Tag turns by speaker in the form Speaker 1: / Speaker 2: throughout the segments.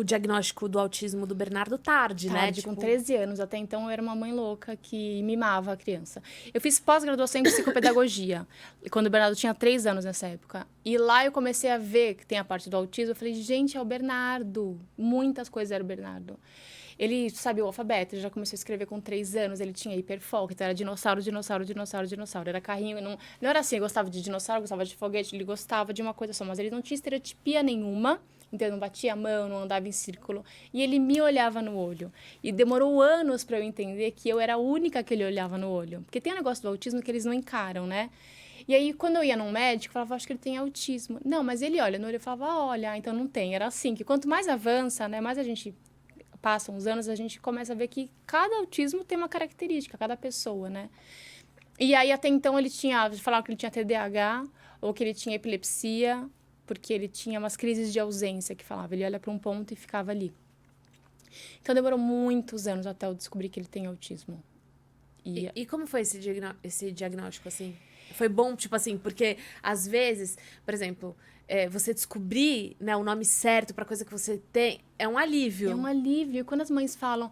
Speaker 1: o diagnóstico do autismo do Bernardo tarde, né?
Speaker 2: Tarde, com 13 anos. Até então, eu era uma mãe louca que mimava a criança. Eu fiz pós-graduação em psicopedagogia, quando o Bernardo tinha 3 anos nessa época. E lá eu comecei a ver que tem a parte do autismo. Eu falei, gente, é o Bernardo. Muitas coisas era o Bernardo. Ele sabia o alfabeto, ele já começou a escrever com 3 anos, ele tinha hiperfoco, então era dinossauro, dinossauro, dinossauro, dinossauro. Era carrinho, não era assim, ele gostava de dinossauro, gostava de foguete, ele gostava de uma coisa só, mas ele não tinha estereotipia nenhuma, então ele não batia a mão, não andava em círculo, e ele me olhava no olho. E demorou anos para eu entender que eu era a única que ele olhava no olho, porque tem um negócio do autismo que eles não encaram, né? E aí, quando eu ia num médico, eu falava, acho que ele tem autismo. Não, mas ele olha no olho, eu falava, olha, então não tem. Era assim, que quanto mais avança, né, mais a gente passam os anos, a gente começa a ver que cada autismo tem uma característica, cada pessoa, né? E aí, até então, falavam que ele tinha TDAH ou que ele tinha epilepsia, porque ele tinha umas crises de ausência, que falava. Ele olha para um ponto e ficava ali. Então, demorou muitos anos até eu descobrir que ele tem autismo.
Speaker 1: E como foi esse diagnóstico, assim? Foi bom, tipo assim, porque às vezes, por exemplo, você descobrir, né, o nome certo pra coisa que você tem, é um alívio.
Speaker 2: É um alívio. Quando as mães falam,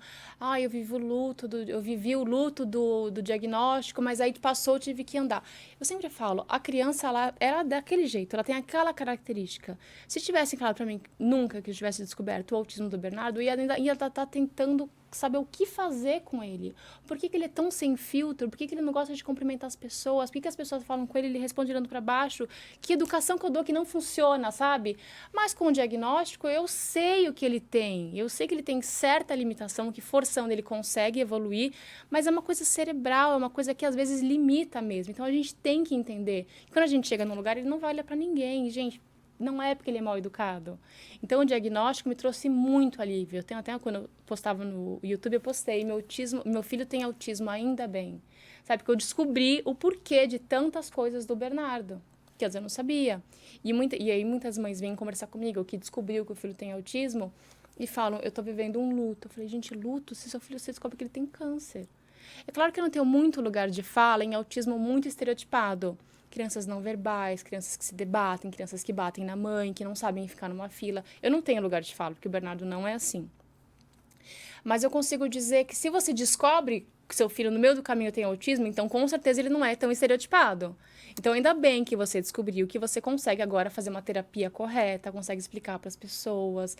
Speaker 2: eu vivi o luto do diagnóstico, mas aí passou, eu tive que andar. Eu sempre falo, a criança, ela era daquele jeito, ela tem aquela característica. Se tivessem falado pra mim, nunca que eu tivesse descoberto o autismo do Bernardo, eu ia estar tentando saber o que fazer com ele. Por que ele é tão sem filtro? Por que ele não gosta de cumprimentar as pessoas? Por que as pessoas falam com ele, ele responde olhando para baixo? Que educação que eu dou que não funciona, sabe? Mas com o diagnóstico, eu sei o que ele tem. Eu sei que ele tem certa limitação, que forçando ele consegue evoluir, mas é uma coisa cerebral, é uma coisa que às vezes limita mesmo. Então a gente tem que entender. Quando a gente chega num lugar, ele não vai olhar para ninguém, gente. Não é porque ele é mal educado. Então, o diagnóstico me trouxe muito alívio. Eu tenho até, quando eu postava no YouTube, eu postei, meu filho tem autismo, ainda bem. Sabe, porque eu descobri o porquê de tantas coisas do Bernardo, que às vezes eu não sabia. E aí muitas mães vêm conversar comigo, que descobriu que o filho tem autismo, e falam, eu tô vivendo um luto. Eu falei, gente, luto? Se seu filho, você descobre que ele tem câncer. É claro que eu não tenho muito lugar de fala em autismo muito estereotipado. Crianças não verbais, crianças que se debatem, crianças que batem na mãe, que não sabem ficar numa fila. Eu não tenho lugar de fala, porque o Bernardo não é assim. Mas eu consigo dizer que se você descobre que seu filho no meio do caminho tem autismo, então com certeza ele não é tão estereotipado. Então ainda bem que você descobriu que você consegue agora fazer uma terapia correta, consegue explicar para as pessoas,